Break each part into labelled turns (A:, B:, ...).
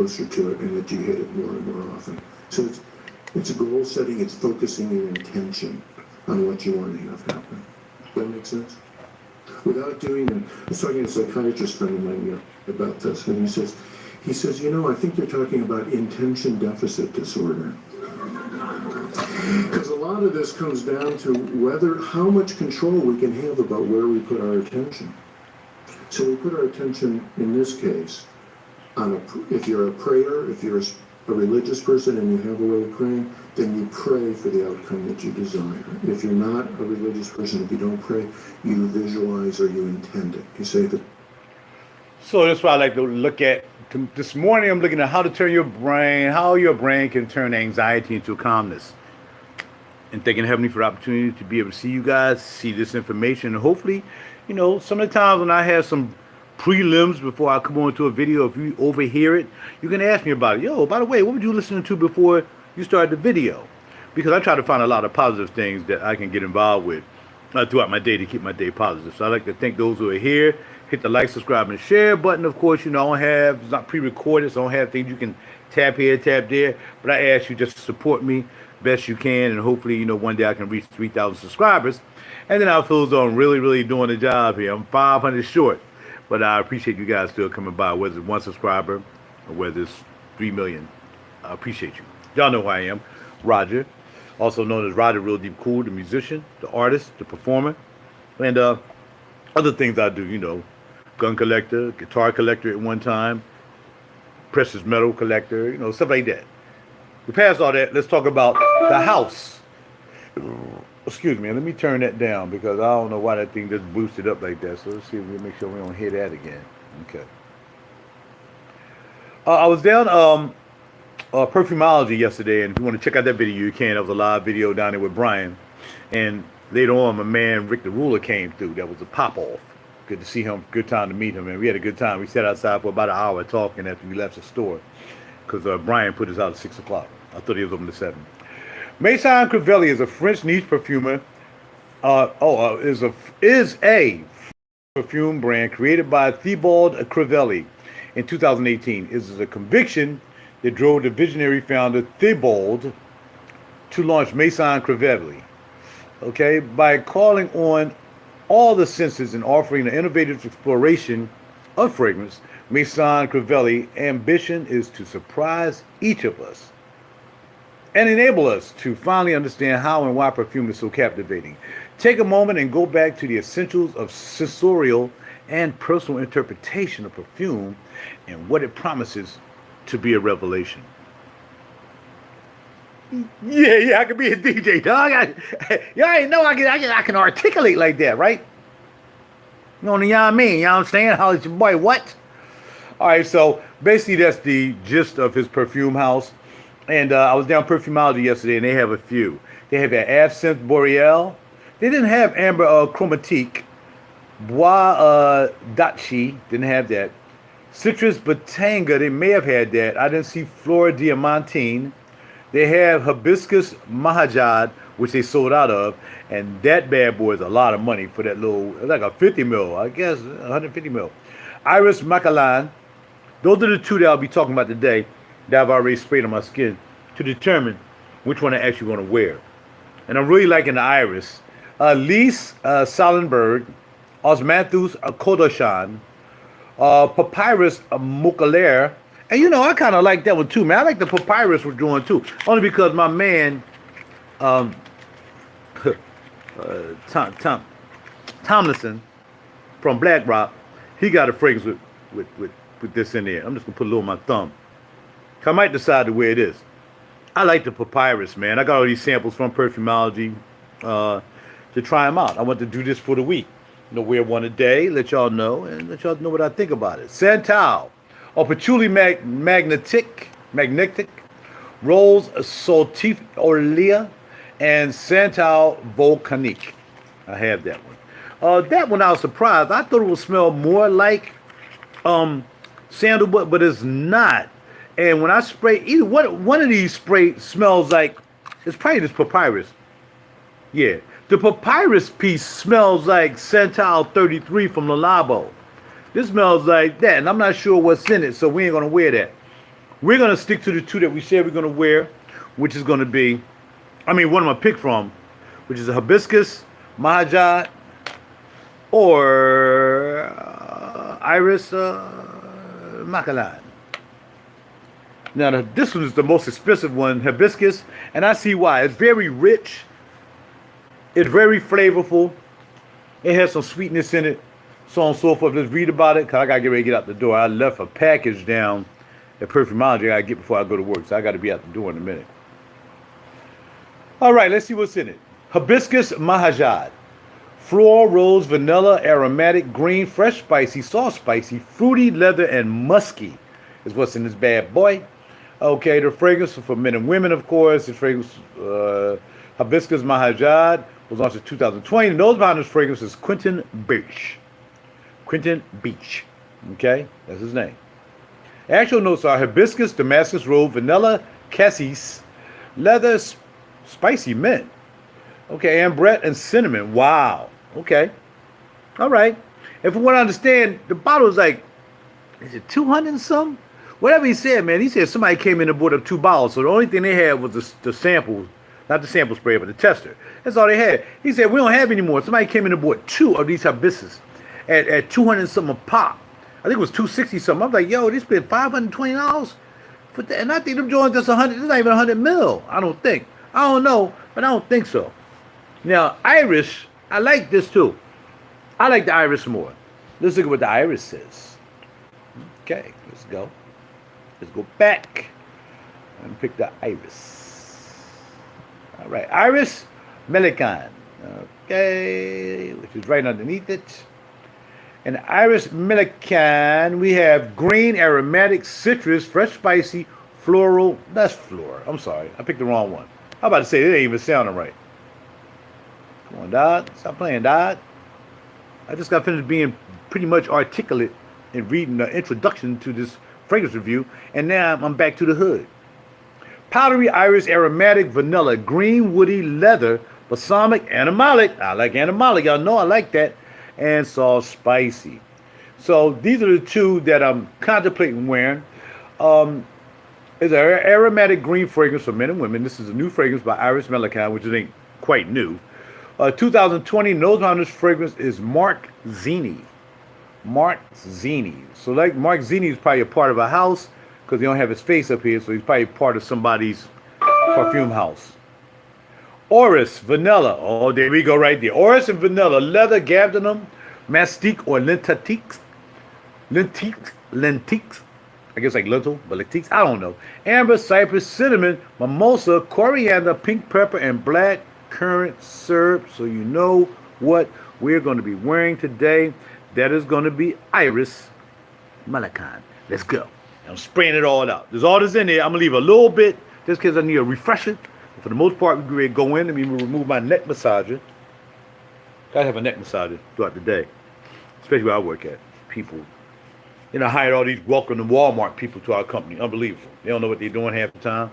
A: closer to it and that you hit it more and more often. So it's goal setting, it's focusing your intention on what you want to have happen. Does that make sense? Without doing it, I was talking to a psychiatrist friend of mine about this, and he says, I think you're talking about intention deficit disorder. Because a lot of this comes down to how much control we can have about where we put our attention. So we put our attention, in this case, if you're a prayer, if you're a religious person and you have a way of praying, then you pray for the outcome that you desire. If you're not a religious person, if you don't pray, you visualize or you intend it. You say that.
B: So that's why I like to look at. This morning I'm looking at how to turn your brain, how your brain can turn anxiety into calmness. And thanking Heavenly for the opportunity to be able to see you guys, see this information. And hopefully, some of the times when I have some prelims before I come on to a video, if you overhear it, you can ask me about it. Yo, by the way, what were you listening to before you started the video? Because I try to find a lot of positive things that I can get involved with throughout my day to keep my day positive. So I like to thank those who are here. Hit the like, subscribe, and share button. Of course, I don't have, it's not pre-recorded, so I don't have things you can tap here, tap there. But I ask you just to support me best you can, and hopefully, one day I can reach 3,000 subscribers. And then I feel on really, really doing the job here. I'm 500 short. But I appreciate you guys still coming by, whether it's 1 subscriber or whether it's 3 million. I appreciate you. Y'all know who I am. Roger, also known as Roger Real Deep Cool, the musician, the artist, the performer, and other things I do, gun collector, guitar collector at one time, precious metal collector, stuff like that. We passed all that. Let's talk about the house. Excuse me, let me turn that down because I don't know why that thing just boosted up like that. So let's see if we make sure we don't hear that again. Okay. I was down Perfumology yesterday, and if you want to check out that video, you can. That was a live video down there with Brian. And later on, my man Rick the Ruler came through. That was a pop-off. Good to see him. Good time to meet him, man. We had a good time. We sat outside for about an hour talking after we left the store because Brian put us out at 6 o'clock. I thought he was open to 7. Maison Crivelli is a French niche perfumer. Is a perfume brand created by Thibault Crivelli in 2018. It is a conviction that drove the visionary founder Thibault to launch Maison Crivelli. Okay, by calling on all the senses and offering an innovative exploration of fragrance, Maison Crivelli ambition is to surprise each of us and enable us to finally understand how and why perfume is so captivating. Take a moment and go back to the essentials of sensorial and personal interpretation of perfume and what it promises to be a revelation. Yeah, I can be a DJ, dog. Y'all ain't know I can articulate like that, right? You know what I mean? You know what I'm saying? How is your boy? What? All right, so basically that's the gist of his perfume house. And I was down Perfumology yesterday, and they have a few. They have an Absinthe Boreal. They didn't have Amber Chromatique. Bois Dachi didn't have that. Citrus Batanga, they may have had that. I didn't see Flora Diamantine. They have Hibiscus Mahajad, which they sold out of. And that bad boy is a lot of money for that little, like a 50 mil, I guess, 150 mil. Iris Malikhan. Those are the two that I'll be talking about today that I've already sprayed on my skin to determine which one I actually want to wear. And I'm really liking the Iris. Lise Salenberg, Osmanthus Kodoshan, Papyrus Mukalair. And I kind of like that one too, man. I like the Papyrus we're doing too. Only because my man, Tomlinson from BlackRock, he got a fragrance with this in there. I'm just going to put a little on my thumb. I might decide to wear this. I like the Papyrus, man. I got all these samples from Perfumology to try them out. I want to do this for the week. Wear one a day, let y'all know, and let y'all know what I think about it. Santal, or Patchouli Magnetic, Rose Sautif Orlia, and Santal Volcanique. I have that one. That one I was surprised. I thought it would smell more like sandalwood, but it's not. And when I spray, either one of these spray smells like, it's probably this Papyrus. Yeah. The Papyrus piece smells like Santal 33 from Le Labo. This smells like that, and I'm not sure what's in it, so we ain't going to wear that. We're going to stick to the two that we said we're going to wear, which is going to be, one I'm going to pick from, which is a Hibiscus, Mahajad, or Iris Malikhan. Now, this one is the most expensive one, Hibiscus, and I see why. It's very rich. It's very flavorful. It has some sweetness in it, so on and so forth. Let's read about it, because I got to get ready to get out the door. I left a package down at Perfumology I got to get before I go to work, so I got to be out the door in a minute. All right, let's see what's in it. Hibiscus Mahajad. Floral, rose, vanilla, aromatic, green, fresh, spicy, soft, spicy, fruity, leather, and musky is what's in this bad boy. Okay, the fragrance for men and women, of course. The fragrance, Hibiscus Mahajad, was launched in 2020. And those behind this fragrance is Quentin Beach. Quentin Beach. Okay, that's his name. Actual notes are hibiscus, Damascus rose, vanilla, cassis, leather, spicy mint. Okay, ambrette and cinnamon. Wow. Okay. All right. And from what I understand, the bottle is like, is it 200 and something? Whatever he said, man. He said somebody came in and bought up 2 bottles. So the only thing they had was the sample, not the sample spray, but the tester. That's all they had. He said, we don't have any more. Somebody came in and bought 2 of these hibiscus at 200 and something a pop. I think it was 260 something. I'm like, yo, they spent $520 for that. And I think them joints just 100. It's not even 100 mil. I don't think. I don't know, but I don't think so. Now, Iris, I like this too. I like the Iris more. Let's look at what the Iris says. Okay, let's go. Let's go back and pick the Iris. All right, Iris Malikhan. Okay, which is right underneath it. And Iris Malikhan, we have green, aromatic, citrus, fresh, spicy, floral. That's floral. I'm sorry, I picked the wrong one. I'm about to say it ain't even sounding right. Come on, Dad. Stop playing, Dad. I just got finished being pretty much articulate in reading the introduction to this fragrance review, and now I'm back to the hood. Powdery iris, aromatic, vanilla, green, woody, leather, balsamic, animalic. I like animalic. Y'all know I like that. And soft, spicy. So these are the 2 that I'm contemplating wearing. It's an aromatic green fragrance for men and women. This is a new fragrance by Iris Malikhan, which ain't quite new. 2020 nose behind this fragrance is Mark Zini. Mark Zini. So like Mark Zini is probably a part of a house because they don't have his face up here, so he's probably part of somebody's perfume house. Orris Vanilla. Oh, there we go right there. Orris and vanilla, leather, gabdanum, mastique, or lentiques. Lentiques. I guess like lentil, but lentiques. I don't know. Amber, cypress, cinnamon, mimosa, coriander, pink pepper, and black currant syrup. So you know what we're going to be wearing today. That is going to be Iris Malikhan. Let's go. I'm spraying it all out. There's all this in there. I'm going to leave a little bit just because I need a refresher. For the most part, we're going to go in and we remove my neck massager. Gotta have a neck massager throughout the day, especially where I work at. People, I hired all these welcome to Walmart people to our company. Unbelievable. They don't know what they're doing half the time.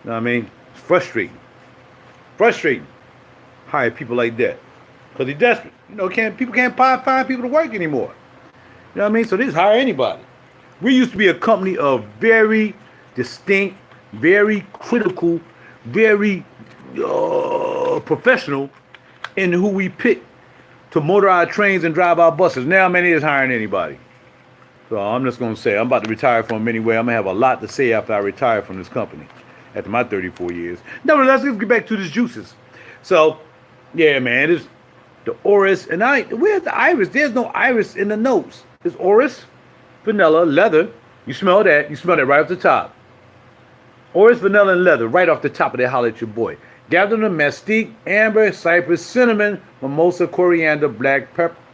B: You know what I mean? It's frustrating. Frustrating. Hire people like that because they're desperate. People can't find people to work anymore. You know what I mean? So they just hire anybody. We used to be a company of very distinct, very critical, very professional in who we pick to motor our trains and drive our buses. Now, man, is hiring anybody. So I'm just going to say, I'm about to retire from them anyway. I'm going to have a lot to say after I retire from this company, after my 34 years. Nevertheless, let's get back to these juices. So, yeah, man, it's the Orris. And where's the Iris? There's no Iris in the notes. It's Orris, vanilla, leather. You smell that. You smell that right off the top. Orris, vanilla, and leather, right off the top of that, holler at your boy. Gabdanum, mastique, amber, cypress, cinnamon, mimosa, coriander,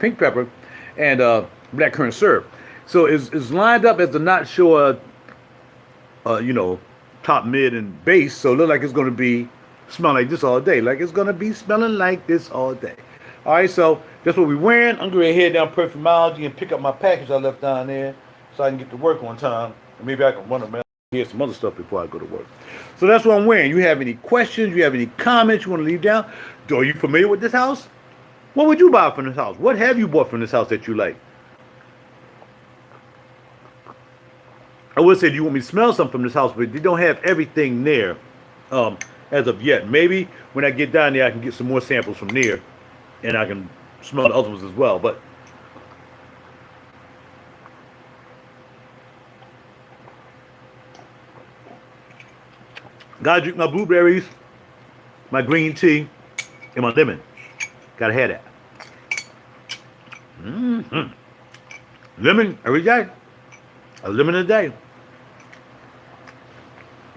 B: pink pepper, and black currant syrup. So it's lined up as the not sure, top, mid, and base. So it looks like it's going to be smell like this all day. Like it's going to be smelling like this all day. All right, so that's what we're wearing. I'm going to head down Perfumology and pick up my package I left down there so I can get to work on time. And maybe I can run around. Here's some other stuff before I go to work. So that's what I'm wearing. You have any questions? You have any comments you want to leave down? Are you familiar with this house? What would you buy from this house? What have you bought from this house that you like? would say, do you want me to smell something from this house? But they don't have everything there as of yet. Maybe when I get down there, I can get some more samples from there, and I can smell the other ones as well. But gotta drink my blueberries, my green tea, and my lemon. Gotta have that. Lemon every day. A lemon a day.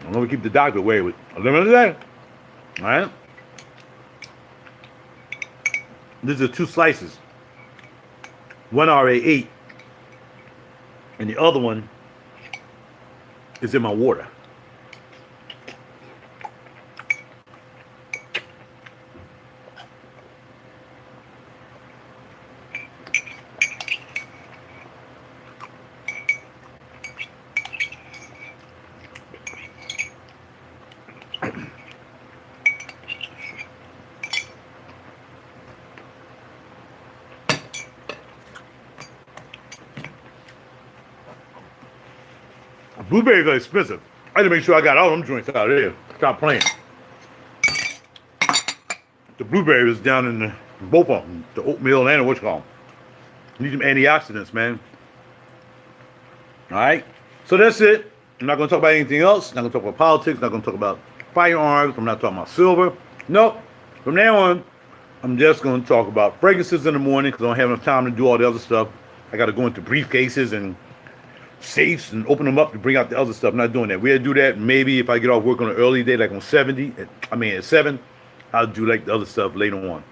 B: I'm gonna keep the doctor away with a lemon a day. All right. These are 2 slices. One RA8, and the other one is in my water. Blueberries are expensive. I had to make sure I got all them drinks out of there. Stop playing. The blueberry was down in both of them, the oatmeal and what's called. Need some antioxidants, man. All right. So that's it. I'm not going to talk about anything else. Not going to talk about politics. Not going to talk about firearms. I'm not talking about silver. Nope. From now on, I'm just going to talk about fragrances in the morning because I don't have enough time to do all the other stuff. I got to go into briefcases and safes and open them up to bring out the other stuff. I'm not doing that. We'll do that maybe if I get off work on an early day, like on at 7, I'll do like the other stuff later on. All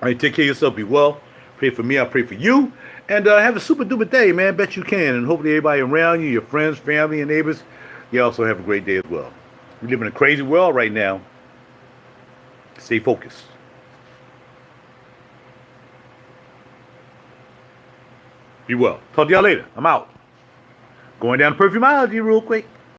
B: right, take care of yourself. Be well. Pray for me. I'll pray for you. And have a super duper day, man. Bet you can. And hopefully everybody around you, your friends, family, and neighbors, you also have a great day as well. We live in a crazy world right now. Stay focused. Be well. Talk to y'all later. I'm out. Going down to Perfumology real quick.